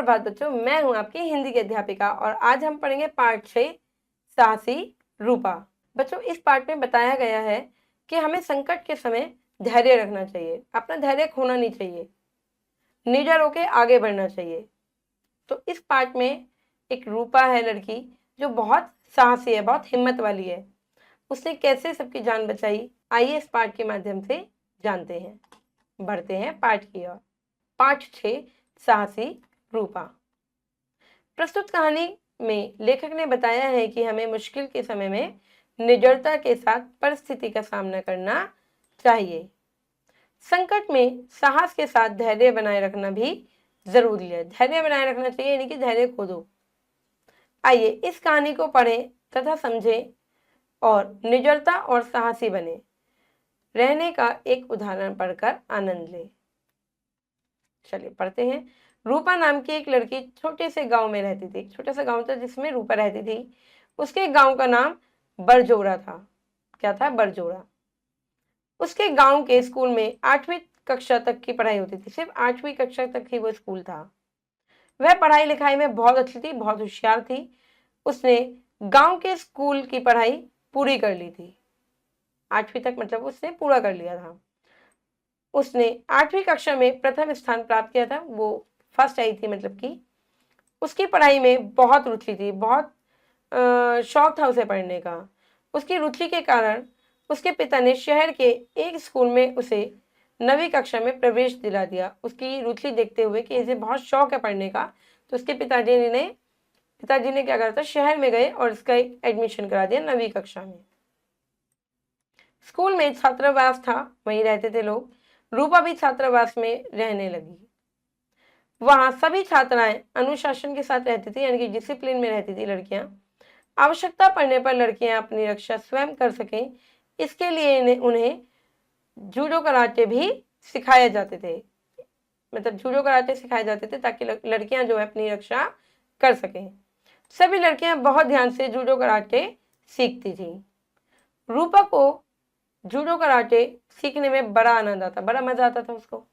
सुप्रभात बच्चों, मैं हूं आपकी हिंदी की अध्यापिका और आज हम पढ़ेंगे पाठ 6 साहसी रूपा। बच्चों, इस पाठ में बताया गया है कि हमें संकट के समय धैर्य रखना चाहिए, अपना धैर्य खोना नहीं चाहिए, निडर होकर आगे बढ़ना चाहिए। तो इस पाठ में एक रूपा है लड़की जो बहुत साहसी है, बहुत हिम्मत वाली है। उसने कैसे सबकी जान बचाई, आइए इस पाठ के माध्यम से जानते हैं। बढ़ते हैं पाठ की ओर। पाठ 6 साहसी रूपा। प्रस्तुत कहानी में लेखक ने बताया है कि हमें मुश्किल के समय में निडरता के साथ परिस्थिति का सामना करना चाहिए। संकट में साहस के साथ धैर्य बनाए रखना भी जरूरी है। धैर्य बनाए रखना चाहिए, यानी कि धैर्य खो दो। आइए इस कहानी को पढ़ें तथा समझें और निडरता और साहसी बने रहने का एक उदाहरण पढ़कर आनंद लें। चलिए पढ़ते हैं। रूपा नाम की एक लड़की छोटे से गांव में रहती थी। छोटा सा गांव था जिसमें रूपा रहती थी। उसके गांव का नाम बरजोरा था। क्या था? बरजोरा। उसके गांव के स्कूल में 8वीं कक्षा तक की पढ़ाई होती थी। सिर्फ 8वीं कक्षा तक ही वो स्कूल था। वह पढ़ाई लिखाई में बहुत अच्छी थी, बहुत होशियार थी। उसने गांव के स्कूल की पढ़ाई पूरी कर ली थी। 8वीं तक मतलब उसने पूरा कर लिया था। उसने 8वीं कक्षा में प्रथम स्थान प्राप्त किया था। वो फर्स्ट आई थी, मतलब कि उसकी पढ़ाई में बहुत रुचि थी, बहुत शौक था उसे पढ़ने का। उसकी रुचि के कारण उसके पिता ने शहर के एक स्कूल में उसे 9वीं कक्षा में प्रवेश दिला दिया। उसकी रुचि देखते हुए कि इसे बहुत शौक है पढ़ने का, तो उसके पिताजी ने क्या करा था, शहर में गए और इसका एक एडमिशन करा दिया 9वीं कक्षा में। स्कूल में छात्रावास था, वहीं रहते थे लोग। रूपा भी छात्रावास में रहने लगी। वहां सभी छात्राएं अनुशासन के साथ रहती थी, यानी कि डिसिप्लिन में रहती थी लड़कियां। आवश्यकता पड़ने पर लड़कियां अपनी रक्षा स्वयं कर सकें, इसके लिए उन्हें जूडो कराटे भी सिखाए जाते थे। मतलब जूडो कराटे सिखाए जाते थे ताकि लड़कियां जो है अपनी रक्षा कर सकें। सभी लड़कियां बहुत ध्यान से जूडो कराटे सीखती थी। रूपा को जूडो कराटे सीखने में बड़ा आनंद आता, बड़ा मजा आता था उसको।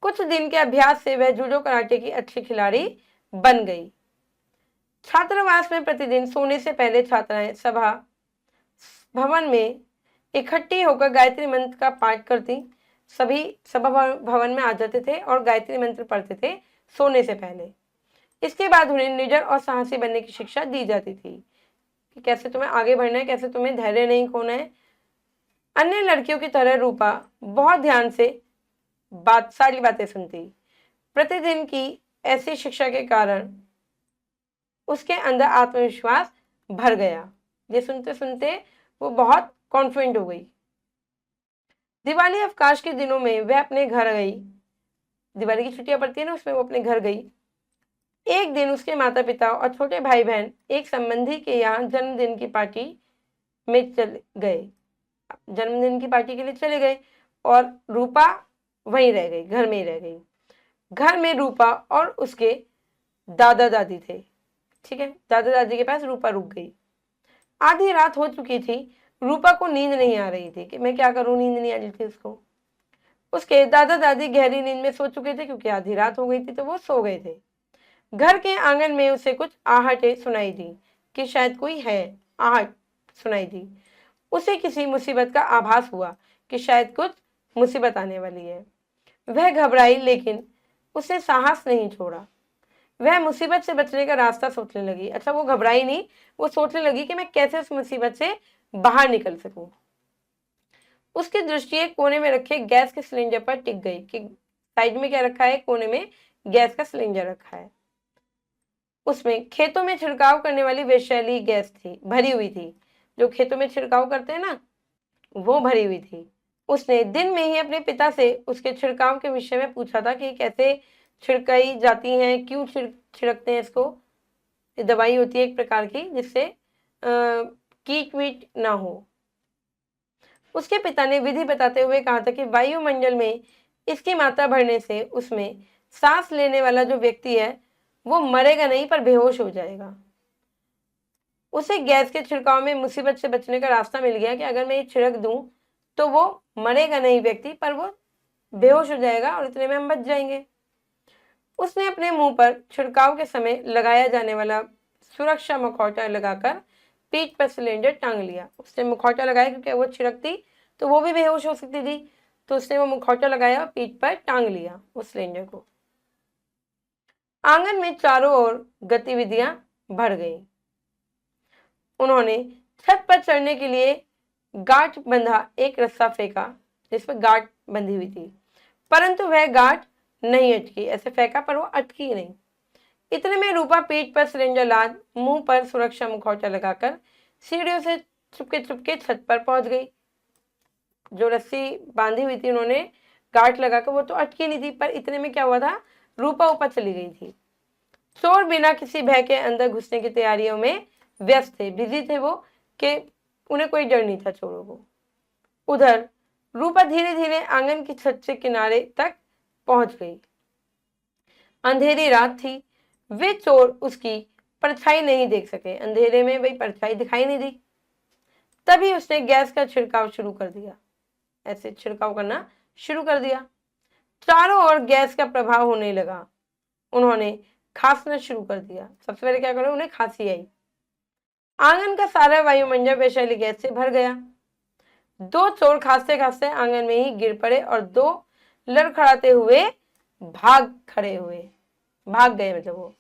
कुछ दिन के अभ्यास से वह जूडो कराटे की अच्छी खिलाड़ी बन गई। छात्रावास में प्रतिदिन सोने से पहले छात्राएं सभा भवन में इकट्ठी होकर गायत्री मंत्र का पाठ करती। सभी सभा भवन में आ जाते थे और गायत्री मंत्र पढ़ते थे सोने से पहले। इसके बाद उन्हें निडर और साहसी बनने की शिक्षा दी जाती थी कि कैसे तुम्हें आगे बढ़ना है, कैसे तुम्हें धैर्य नहीं खोना है। अन्य लड़कियों की तरह रूपा बहुत ध्यान से सारी बातें सुनती। प्रतिदिन की ऐसी शिक्षा के कारण उसके अंदर आत्मविश्वास भर गया। ये सुनते सुनते वो बहुत कॉन्फिडेंट हो गई। दिवाली अवकाश के दिनों में वह अपने घर गई। दिवाली की छुट्टियां पड़ती है ना, उसमें वो अपने घर गई। एक दिन उसके माता पिता और छोटे भाई बहन एक संबंधी के यहाँ जन्मदिन की पार्टी में चले गए। जन्मदिन की पार्टी के लिए चले गए और रूपा वहीं रह गई, घर में ही रह गई। घर में रूपा और उसके दादा दादी थे। ठीक है, दादा दादी के पास रूपा रुक गई। आधी रात हो चुकी थी। रूपा को नींद नहीं आ रही थी कि मैं क्या करूं, नींद नहीं आ रही थी उसको। उसके दादा दादी गहरी नींद में सो चुके थे क्योंकि आधी रात हो गई थी, तो वो सो गए थे। घर के आंगन में उसे कुछ आहटें सुनाई दी कि शायद कोई है। आहट सुनाई दी। उसे किसी मुसीबत का आभास हुआ कि शायद कुछ मुसीबत आने वाली है। वह घबराई, लेकिन उसने साहस नहीं छोड़ा। वह मुसीबत से बचने का रास्ता सोचने लगी। अच्छा, वो घबराई नहीं, वो सोचने लगी कि मैं कैसे उस मुसीबत से बाहर निकल सकूं। उसकी दृष्टि एक कोने में रखे गैस के सिलेंडर पर टिक गई कि साइड में क्या रखा है, कोने में गैस का सिलेंडर रखा है। उसमें खेतों में छिड़काव करने वाली विषैली गैस थी, भरी हुई थी। जो खेतों में छिड़काव करते हैं ना, वो भरी हुई थी। उसने दिन में ही अपने पिता से उसके छिड़काव के विषय में पूछा था कि कैसे छिड़काई जाती हैं, क्यों छिड़कते हैं इसको। ये दवाई होती है एक प्रकार की जिससे कीट वीट ना हो। उसके पिता ने विधि बताते हुए कहा था कि वायुमंडल में इसकी मात्रा बढ़ने से उसमें सांस लेने वाला जो व्यक्ति है वो मरेगा नहीं पर बेहोश हो जाएगा। उसे गैस के छिड़काव में मुसीबत से बचने का रास्ता मिल गया कि अगर मैं ये छिड़क दूं तो वो मरेगा नहीं व्यक्ति, पर वो बेहोश हो जाएगा और इतने में हम बच जाएंगे। उसने अपने मुंह पर छिड़काव के समय लगाया जाने वाला सुरक्षा मुखौटा लगाकर पीठ पर सिलेंडर टांग लिया। उसने मुखौटा लगाया क्योंकि वो छिड़कती तो वो भी बेहोश हो सकती थी, तो उसने वो मुखौटा लगाया और पीठ पर टांग लिया उस सिलेंडर को। आंगन में चारों ओर गतिविधियां बढ़ गईं। उन्होंने छत पर चढ़ने के लिए गांठ बंधा एक रस्सा फेंका जिसमें गांठ बंधी हुई थी, परंतु वह गांठ नहीं अटकी। ऐसे फेंका पर वो अटकी ही नहीं। इतने में रूपा पीठ पर सिलेंडर लाद मुंह पर सुरक्षा मुखौटा लगाकर सीढ़ियों से चुपके चुपके छत पर पहुंच गई। जो रस्सी बांधी हुई थी उन्होंने गांठ लगाकर, वो तो अटकी नहीं थी, पर इतने में क्या हुआ था, रूपा ऊपर चली गई थी। चोर बिना किसी भय के अंदर घुसने की तैयारियों में व्यस्त थे, बिजी थे वो, कि उन्हें कोई डर नहीं था चोरों को। उधर रूपा धीरे धीरे आंगन की छत से किनारे तक पहुंच गई। अंधेरी रात थी, वे चोर उसकी परछाई नहीं देख सके। अंधेरे में भाई परछाई दिखाई नहीं दी। तभी उसने गैस का छिड़काव शुरू कर दिया, ऐसे छिड़काव करना शुरू कर दिया। चारों ओर गैस का प्रभाव होने लगा। उन्होंने खांसना शुरू कर दिया। सबसे पहले क्या करो, उन्हें खांसी आई। आंगन का सारा वायुमंडल विषैली गैस से भर गया। दो चोर खांसते खांसते आंगन में ही गिर पड़े और दो लड़खड़ाते हुए भाग गए। मतलब वो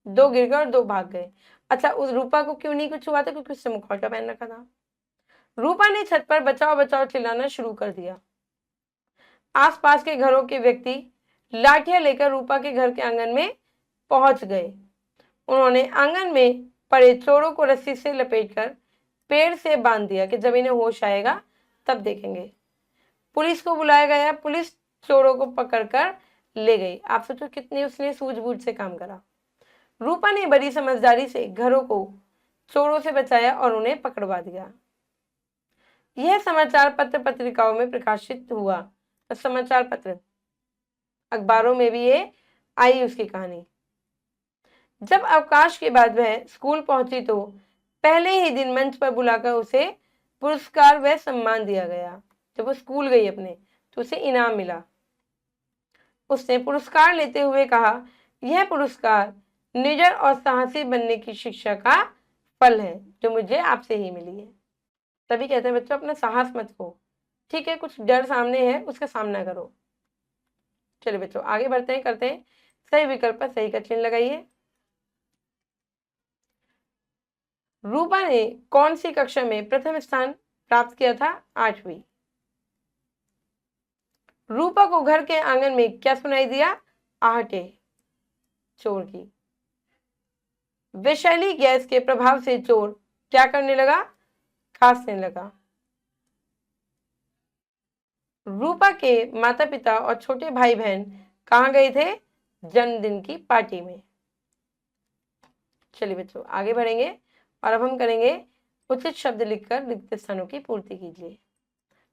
दो गिर गए और दो भाग गए। अच्छा, उस रूपा को क्यों नहीं कुछ हुआ था? क्योंकि उसने मुखौटा पहन रखा था। रूपा ने छत पर बचाओ बचाओ चिल्लाना शुरू कर दिया। आसपास के घरों के व्यक्ति लाठियां लेकर रूपा के घर के आंगन में पहुंच गए। उन्होंने आंगन में पड़े चोरों को रस्सी से लपेटकर पेड़ से बांध दिया कि जब इन्हें होश आएगा तब देखेंगे। पुलिस को बुलाया गया। पुलिस चोरों को पकड़कर ले गई। आप सोचो कितनी उसने सूझबूझ से काम करा। रूपा ने बड़ी समझदारी से घरों को चोरों से बचाया और उन्हें पकड़वा दिया। यह समाचार पत्र पत्रिकाओं में प्रकाशित हुआ। समाचार पत्र अखबारों में भी ये आई उसकी कहानी। जब अवकाश के बाद वह स्कूल पहुंची तो पहले ही दिन मंच पर बुलाकर उसे पुरस्कार व सम्मान दिया गया। जब वो स्कूल गई अपने तो उसे इनाम मिला। उसने पुरस्कार लेते हुए कहा, यह पुरस्कार निडर और साहसी बनने की शिक्षा का फल है जो मुझे आपसे ही मिली है। तभी कहते हैं बच्चों, अपना साहस मत खो, ठीक है? कुछ डर सामने है, उसका सामना करो। चलिए बच्चों आगे बढ़ते हैं, करते हैं सही विकल्प पर सही का चिन्ह लगाइए। रूपा ने कौन सी कक्षा में प्रथम स्थान प्राप्त किया था? 8वीं। रूपा को घर के आंगन में क्या सुनाई दिया? आहटें चोर की। विषैली गैस के प्रभाव से चोर क्या करने लगा? खांसने लगा। रूपा के माता पिता और छोटे भाई बहन कहाँ गए थे? जन्मदिन की पार्टी में। चलिए बच्चों आगे बढ़ेंगे और अब हम करेंगे उचित शब्द लिखकर रिक्त स्थानों की पूर्ति कीजिए।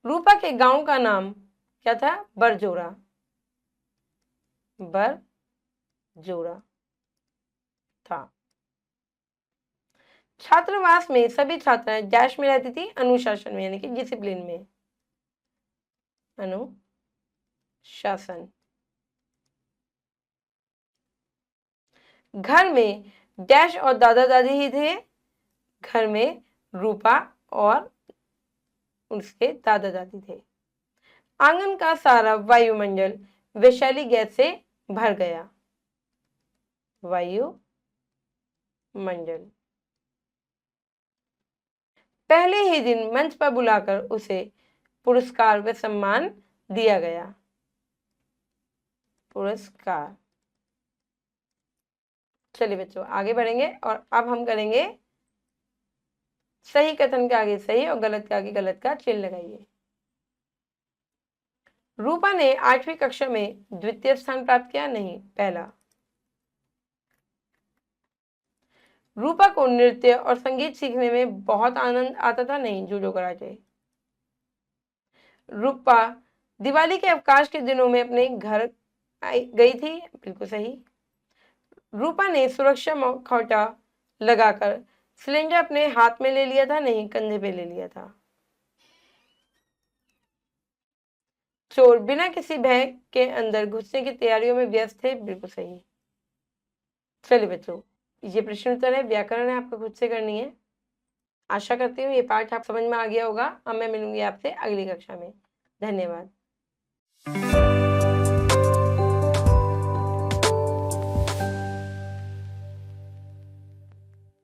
रूपा के गांव का नाम क्या था? बरजोरा। बरजोरा था। छात्रावास में सभी छात्राएं डैश में रहती थी? अनुशासन में, यानी कि डिसिप्लिन में। अनुशासन। घर में डैश और दादा दादी ही थे। घर में रूपा और उसके दादा दादी थे। आंगन का सारा वायुमंडल विषैली गैस से भर गया। वायुमंडल। पहले ही दिन मंच पर बुलाकर उसे पुरस्कार व सम्मान दिया गया। पुरस्कार। चलिए बच्चों आगे बढ़ेंगे और अब हम करेंगे सही कथन के आगे सही और गलत के आगे गलत का चिन्ह लगाइए। रूपा ने 8वीं कक्षा में द्वितीय स्थान प्राप्त किया? नहीं, पहला। रूपा को नृत्य और संगीत सीखने में बहुत आनंद आता था? नहीं, जूडो कराटे। रूपा दिवाली के अवकाश के दिनों में अपने घर गई थी? बिल्कुल सही। रूपा ने सुरक्षा मुखौटा लगाकर सिलेंडर अपने हाथ में ले लिया था? नहीं, कंधे पे ले लिया था। चोर बिना किसी भय के अंदर घुसने की तैयारियों में व्यस्त थे। बिल्कुल सही। चलिए बच्चों, ये प्रश्न उत्तर है, व्याकरण है, आपको खुद से करनी है। आशा करती हूँ ये पाठ आप समझ में आ गया होगा। अब मैं मिलूंगी आपसे अगली कक्षा में। धन्यवाद।